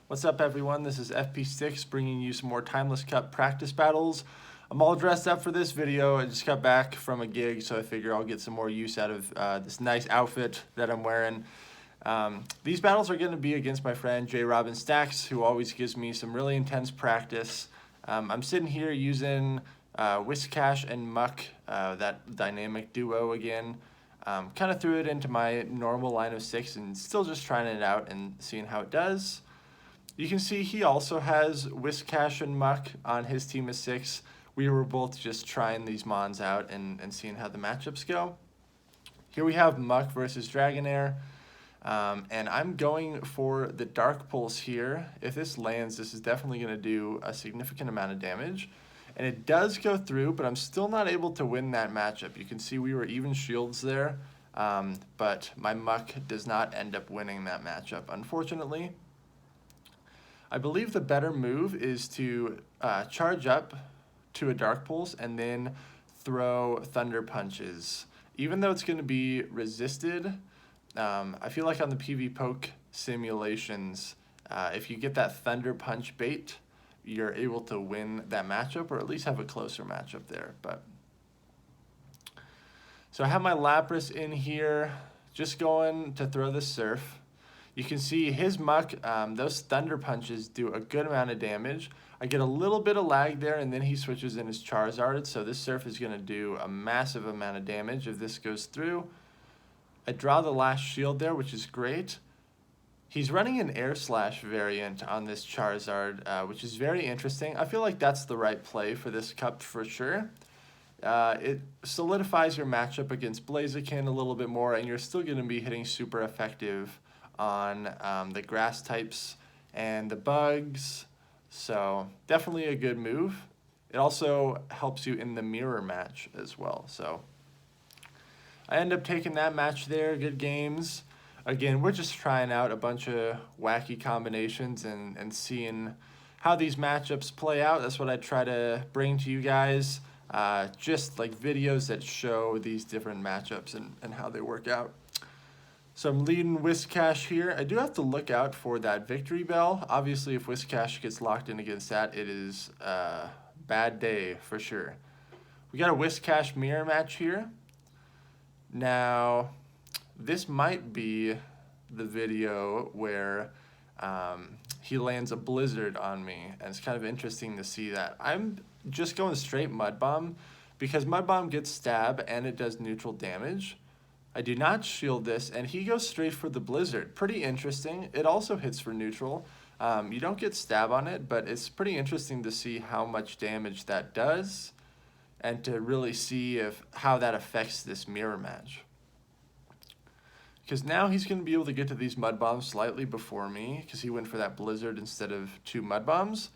What's up, everyone? This is FP6 bringing you some more Timeless Cup practice battles. I'm all dressed up for this video. I just got back from a gig, so I figure I'll get some more use out of this nice outfit that I'm wearing. These battles are going to be against my friend J. Robin Stacks, who always gives me some really intense practice. I'm sitting here using Whiscash and Muk, that dynamic duo again. Kind of threw it into my normal line of 6 and still just trying it out and seeing how it does. You can see he also has Whiscash and Muk on his team of 6. We were both just trying these mons out and seeing how the matchups go. Here we have Muk versus Dragonair. And I'm going for the Dark Pulse here. If this lands, this is definitely going to do a significant amount of damage. And it does go through, but I'm still not able to win that matchup. You can see we were even shields there, but my Muk does not end up winning that matchup, unfortunately. I believe the better move is to charge up to a Dark Pulse and then throw Thunder Punches. Even though it's going to be resisted, I feel like on the PvP simulations, if you get that Thunder Punch bait, you're able to win that matchup or at least have a closer matchup there. So I have my Lapras in here, just going to throw the Surf. You can see his Muk, those Thunder Punches do a good amount of damage. I get a little bit of lag there, and then he switches in his Charizard, so this Surf is going to do a massive amount of damage if this goes through. I draw the last shield there, which is great. He's running an Air Slash variant on this Charizard, which is very interesting. I feel like that's the right play for this cup for sure. It solidifies your matchup against Blaziken a little bit more, and you're still going to be hitting super effective on the grass types and the bugs. So definitely a good move. It also helps you in the mirror match as well. So I end up taking that match there. Good games. Again, we're just trying out a bunch of wacky combinations and seeing how these matchups play out. That's what I try to bring to you guys. Just like videos that show these different matchups and how they work out. So I'm leading Whiscash here. I do have to look out for that victory bell. Obviously, if Whiscash gets locked in against that, it is a bad day for sure. We got a Whiscash mirror match here. Now, this might be the video where he lands a Blizzard on me, and it's kind of interesting to see that. I'm just going straight Mud Bomb because Mud Bomb gets stab and it does neutral damage. I do not shield this, and he goes straight for the Blizzard. Pretty interesting. It also hits for neutral. You don't get stab on it, but it's pretty interesting to see how much damage that does and to really see how that affects this mirror match. Because now he's going to be able to get to these Mud Bombs slightly before me because he went for that Blizzard instead of 2 Mud Bombs.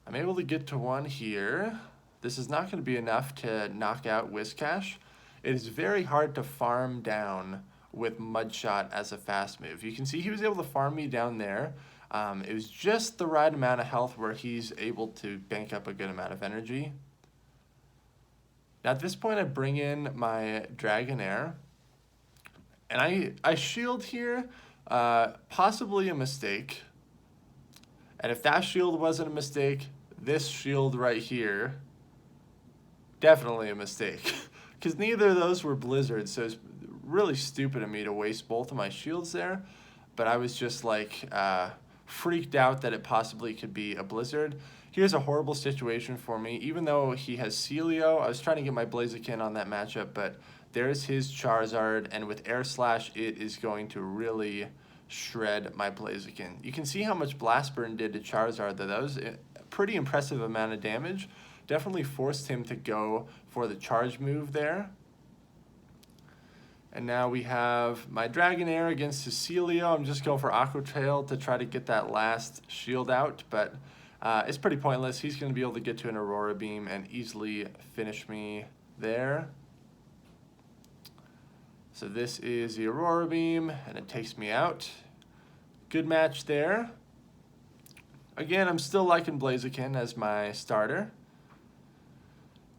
I'm able to get to one here. This is not going to be enough to knock out Whiscash. It is very hard to farm down with Mud Shot as a fast move. You can see he was able to farm me down there. It was just the right amount of health where he's able to bank up a good amount of energy. Now at this point I bring in my Dragonair. And I shield here, possibly a mistake. And if that shield wasn't a mistake, this shield right here, definitely a mistake. Because neither of those were Blizzards, so it's really stupid of me to waste both of my shields there. But I was just like freaked out that it possibly could be a Blizzard. Here's a horrible situation for me. Even though he has Celio, I was trying to get my Blaziken on that matchup, but there's his Charizard, and with Air Slash, it is going to really shred my Blaziken. You can see how much Blast Burn did to Charizard, though. That was a pretty impressive amount of damage. Definitely forced him to go for the charge move there. And now we have my Dragonair against Cecilio. I'm just going for Aqua Tail to try to get that last shield out, but it's pretty pointless. He's going to be able to get to an Aurora Beam and easily finish me there. So this is the Aurora Beam, and it takes me out. Good match there. Again, I'm still liking Blaziken as my starter.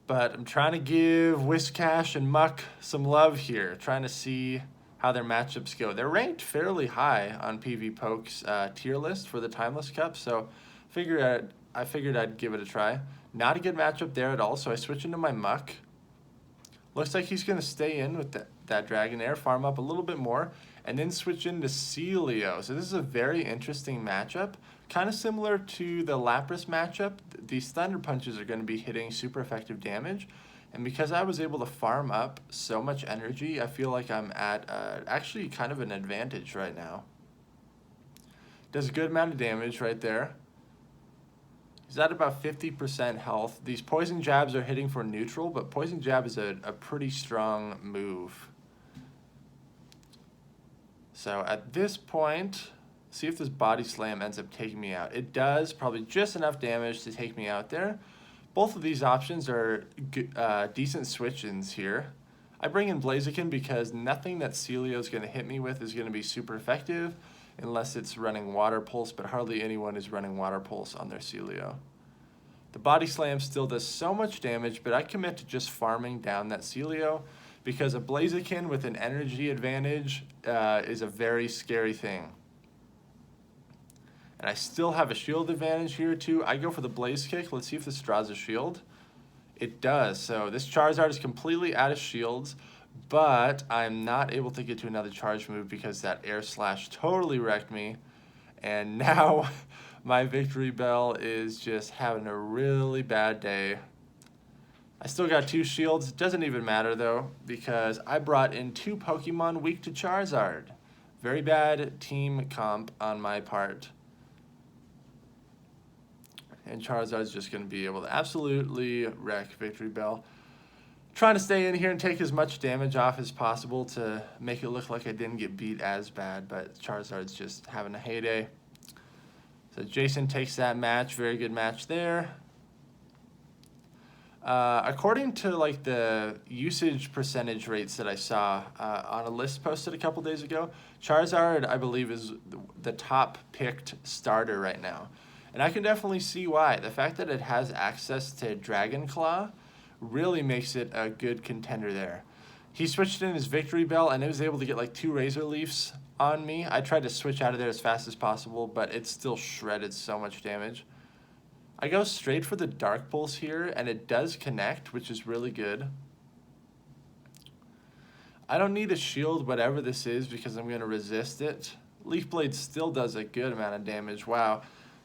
But I'm trying to give Whiscash and Muk some love here. Trying to see how their matchups go. They're ranked fairly high on PvPoke's tier list for the Timeless Cup, so I figured I'd give it a try. Not a good matchup there at all, so I switch into my Muk. Looks like he's going to stay in with that Dragonair, farm up a little bit more, and then switch into Celio. So this is a very interesting matchup. Kind of similar to the Lapras matchup. These Thunder Punches are going to be hitting super effective damage. And because I was able to farm up so much energy, I feel like I'm at actually kind of an advantage right now. Does a good amount of damage right there. He's at about 50% health. These Poison Jabs are hitting for neutral, but Poison Jab is a pretty strong move. So at this point, see if this Body Slam ends up taking me out. It does, probably just enough damage to take me out there. Both of these options are decent switch-ins here. I bring in Blaziken because nothing that Celio is going to hit me with is going to be super effective unless it's running Water Pulse, but hardly anyone is running Water Pulse on their Celio. The Body Slam still does so much damage, but I commit to just farming down that Celio because a Blaziken with an energy advantage is a very scary thing. And I still have a shield advantage here too. I go for the Blaze Kick. Let's see if this draws a shield. It does. So this Charizard is completely out of shields, but I'm not able to get to another charge move because that Air Slash totally wrecked me. And now my Victory Bell is just having a really bad day. I still got 2 shields. It doesn't even matter though because I brought in 2 Pokemon weak to Charizard. Very bad team comp on my part. And Charizard's just going to be able to absolutely wreck Victory Bell. Trying to stay in here and take as much damage off as possible to make it look like I didn't get beat as bad, but Charizard's just having a heyday. So Jason takes that match, very good match there. According to like the usage percentage rates that I saw on a list posted a couple days ago, Charizard, I believe, is the top picked starter right now. And I can definitely see why. The fact that it has access to Dragon Claw really makes it a good contender there. He switched in his Victory Bell, and it was able to get like 2 Razor Leafs on me. I tried to switch out of there as fast as possible, but it still shredded so much damage. I go straight for the Dark Pulse here, and it does connect, which is really good. I don't need a shield, whatever this is, because I'm going to resist it. Leaf Blade still does a good amount of damage. Wow.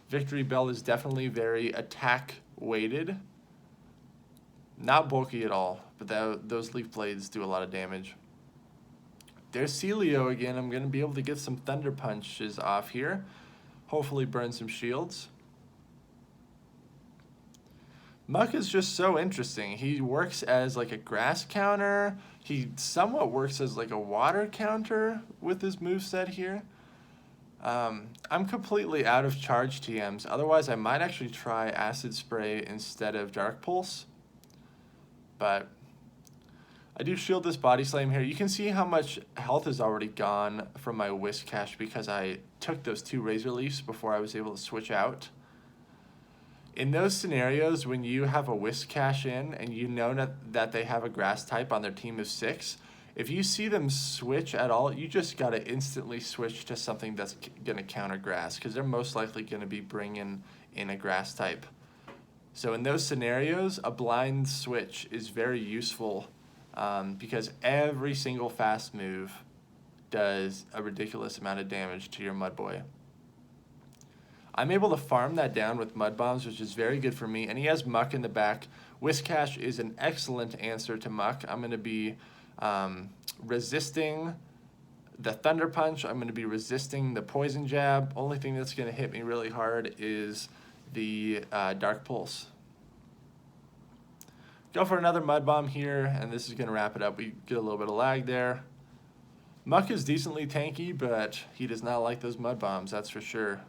Victory Bell is definitely very attack weighted. Not bulky at all, but those Leaf Blades do a lot of damage. There's Celio again. I'm going to be able to get some Thunder Punches off here. Hopefully burn some shields. Muk is just so interesting. He works as like a grass counter. He somewhat works as like a water counter with his moveset here. I'm completely out of charge TMs. Otherwise, I might actually try Acid Spray instead of Dark Pulse. But I do shield this Body Slam here. You can see how much health is already gone from my Whiscash because I took those 2 Razor Leafs before I was able to switch out. In those scenarios, when you have a Whiscash in and you know that they have a grass type on their team of 6, if you see them switch at all, you just got to instantly switch to something that's going to counter grass because they're most likely going to be bringing in a grass type. So in those scenarios, a blind switch is very useful because every single fast move does a ridiculous amount of damage to your Mudboy. I'm able to farm that down with Mud Bombs, which is very good for me, and he has Muk in the back. Whiscash is an excellent answer to Muk. I'm going to be resisting the Thunder Punch. I'm going to be resisting the Poison Jab. Only thing that's going to hit me really hard is the Dark Pulse. Go for another Mud Bomb here, and this is going to wrap it up. We get a little bit of lag there. Muk is decently tanky, but he does not like those Mud Bombs, that's for sure.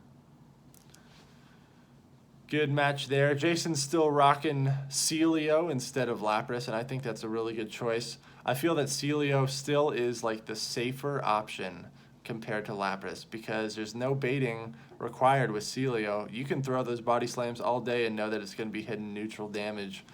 Good match there. Jason's still rocking Celio instead of Lapras, and I think that's a really good choice. I feel that Celio still is like the safer option compared to Lapras because there's no baiting required with Celio. You can throw those Body Slams all day and know that it's going to be hitting neutral damage.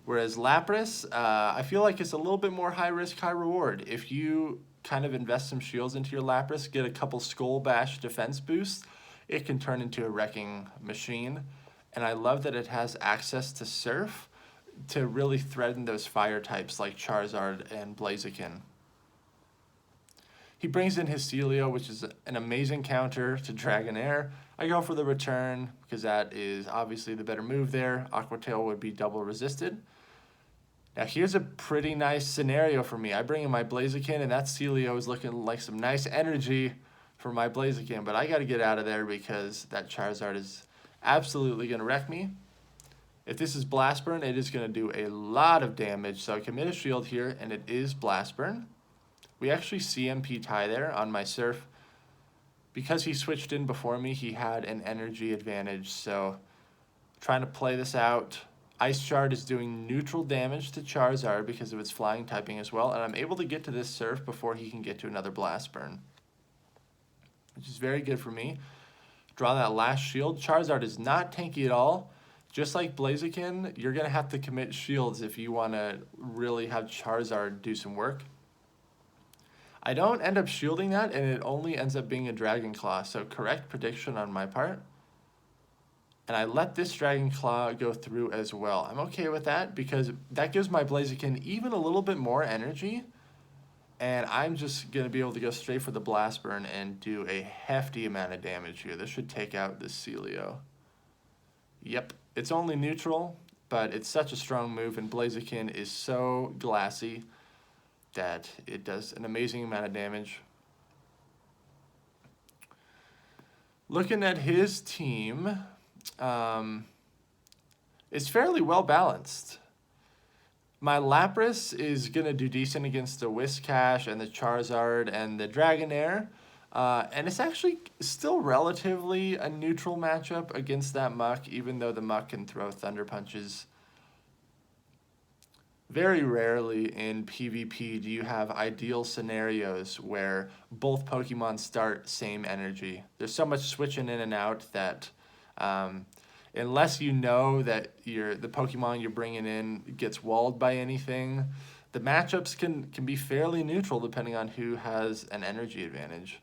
Whereas Lapras, I feel like it's a little bit more high risk, high reward. If you kind of invest some shields into your Lapras, get a couple Skull Bash defense boosts, it can turn into a wrecking machine. And I love that it has access to Surf to really threaten those fire types like Charizard and Blaziken. He brings in his Celio, which is an amazing counter to Dragonair. I go for the return because that is obviously the better move there. Aqua Tail would be double resisted. Now here's a pretty nice scenario for me. I bring in my Blaziken, and that Celio is looking like some nice energy for my Blaziken, but I got to get out of there because that Charizard is absolutely going to wreck me. If this is Blast Burn, it is going to do a lot of damage, so I commit a shield here, and it is Blast Burn. We actually CMP tie there on my Surf. Because he switched in before me, he had an energy advantage, so trying to play this out. Ice Shard is doing neutral damage to Charizard because of its flying typing as well, and I'm able to get to this Surf before he can get to another Blast Burn, which is very good for me. Draw that last shield. Charizard is not tanky at all. Just like Blaziken, you're going to have to commit shields if you want to really have Charizard do some work. I don't end up shielding that, and it only ends up being a Dragon Claw, so correct prediction on my part. And I let this Dragon Claw go through as well. I'm okay with that because that gives my Blaziken even a little bit more energy, and I'm just going to be able to go straight for the Blast Burn and do a hefty amount of damage here. This should take out this Celio. Yep, it's only neutral, but it's such a strong move, and Blaziken is so glassy that it does an amazing amount of damage. Looking at his team, it's fairly well balanced. My Lapras is going to do decent against the Whiscash and the Charizard and the Dragonair. And it's actually still relatively a neutral matchup against that Muk, even though the Muk can throw Thunder Punches. Very rarely in PvP do you have ideal scenarios where both Pokemon start same energy. There's so much switching in and out that unless you know that the Pokemon you're bringing in gets walled by anything, the matchups can be fairly neutral depending on who has an energy advantage.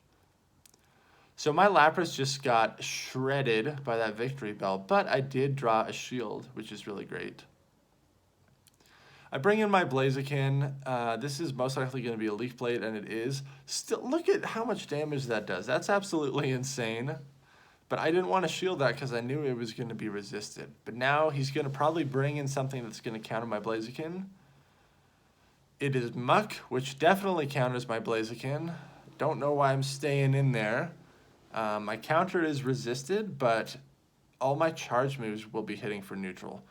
So my Lapras just got shredded by that Victory Bell, but I did draw a shield, which is really great. I bring in my Blaziken. This is most likely going to be a Leaf Blade, and it is. Still, look at how much damage that does. That's absolutely insane. But I didn't want to shield that because I knew it was going to be resisted. But now he's going to probably bring in something that's going to counter my Blaziken. It is Muk, which definitely counters my Blaziken. Don't know why I'm staying in there. My counter is resisted, but all my charge moves will be hitting for neutral.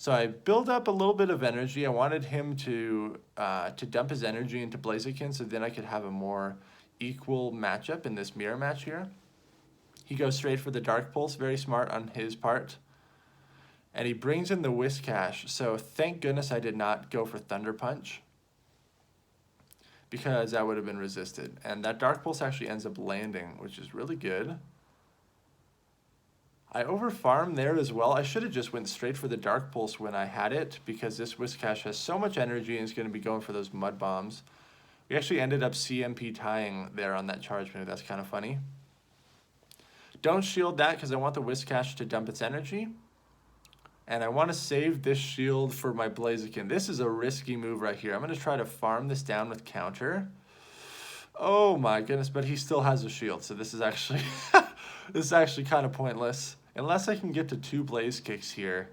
So I build up a little bit of energy. I wanted him to dump his energy into Blaziken so then I could have a more equal matchup in this mirror match here. He goes straight for the Dark Pulse, very smart on his part. And he brings in the Whiscash, so thank goodness I did not go for Thunder Punch, because that would have been resisted. And that Dark Pulse actually ends up landing, which is really good. I overfarmed there as well. I should have just went straight for the Dark Pulse when I had it, because this Whiscash has so much energy and is going to be going for those Mud Bombs. We actually ended up CMP tying there on that charge move. That's kind of funny. Don't shield that because I want the Whiscash to dump its energy. And I want to save this shield for my Blaziken. This is a risky move right here. I'm going to try to farm this down with counter. Oh my goodness, but he still has a shield, so this is actually this is actually kind of pointless. Unless I can get to 2 Blaze Kicks here.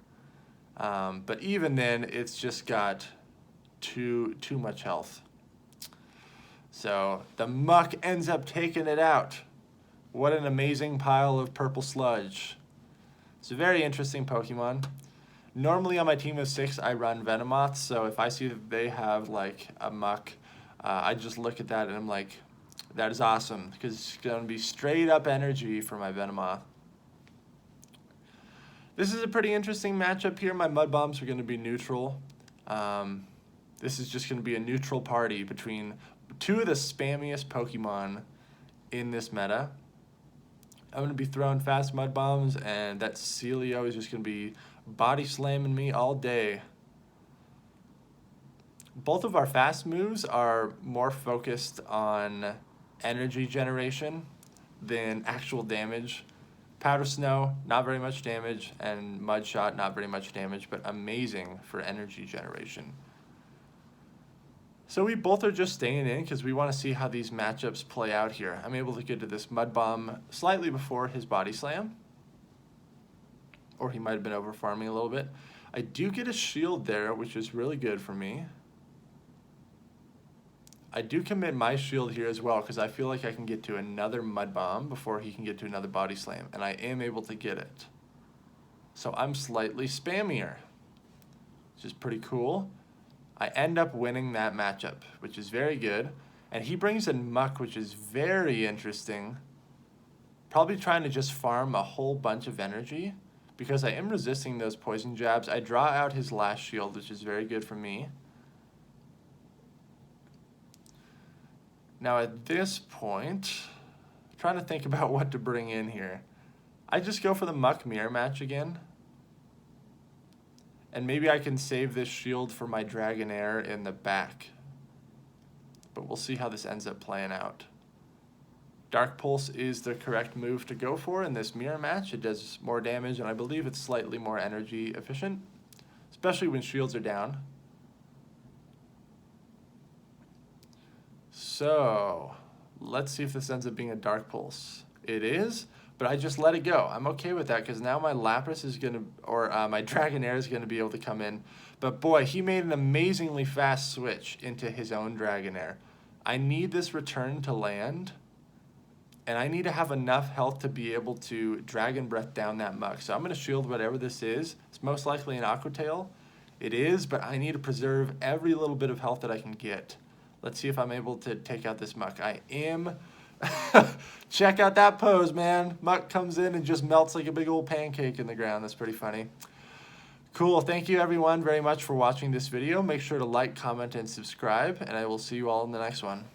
But even then, it's just got too much health. So the Muk ends up taking it out. What an amazing pile of purple sludge. It's a very interesting Pokemon. Normally on my team of 6, I run Venomoths, so if I see that they have like a Muk, I just look at that and I'm like, that is awesome, because it's going to be straight up energy for my Venomoth. This is a pretty interesting matchup here. My Mud Bombs are going to be neutral. This is just going to be a neutral party between 2 of the spammiest Pokemon in this meta. I'm going to be throwing fast Mud Bombs, and that Celio is just going to be body slamming me all day. Both of our fast moves are more focused on energy generation than actual damage. Powder Snow, not very much damage, and Mud Shot, not very much damage, but amazing for energy generation. So we both are just staying in because we want to see how these matchups play out here. I'm able to get to this Mud Bomb slightly before his Body Slam. Or he might have been over farming a little bit. I do get a shield there, which is really good for me. I do commit my shield here as well because I feel like I can get to another Mud Bomb before he can get to another Body Slam, and I am able to get it. So I'm slightly spammier, which is pretty cool. I end up winning that matchup, which is very good. And he brings in Muk, which is very interesting. Probably trying to just farm a whole bunch of energy because I am resisting those poison jabs. I draw out his last shield, which is very good for me. Now at this point, I'm trying to think about what to bring in here. I just go for the Muk Mirror match again. And maybe I can save this shield for my Dragonair in the back. But we'll see how this ends up playing out. Dark Pulse is the correct move to go for in this mirror match. It does more damage, and I believe it's slightly more energy efficient, especially when shields are down. So let's see if this ends up being a Dark Pulse. It is. But I just let it go. I'm okay with that because now my Lapras is going to, or my Dragonair is going to be able to come in. But boy, he made an amazingly fast switch into his own Dragonair. I need this return to land, and I need to have enough health to be able to Dragon Breath down that Muk. So I'm going to shield whatever this is. It's most likely an Aqua Tail. It is, but I need to preserve every little bit of health that I can get. Let's see if I'm able to take out this Muk. I am. Check out that pose, man. Muk comes in and just melts like a big old pancake in the ground. That's pretty funny. Cool. Thank you everyone very much for watching this video. Make sure to like, comment, and subscribe, and I will see you all in the next one.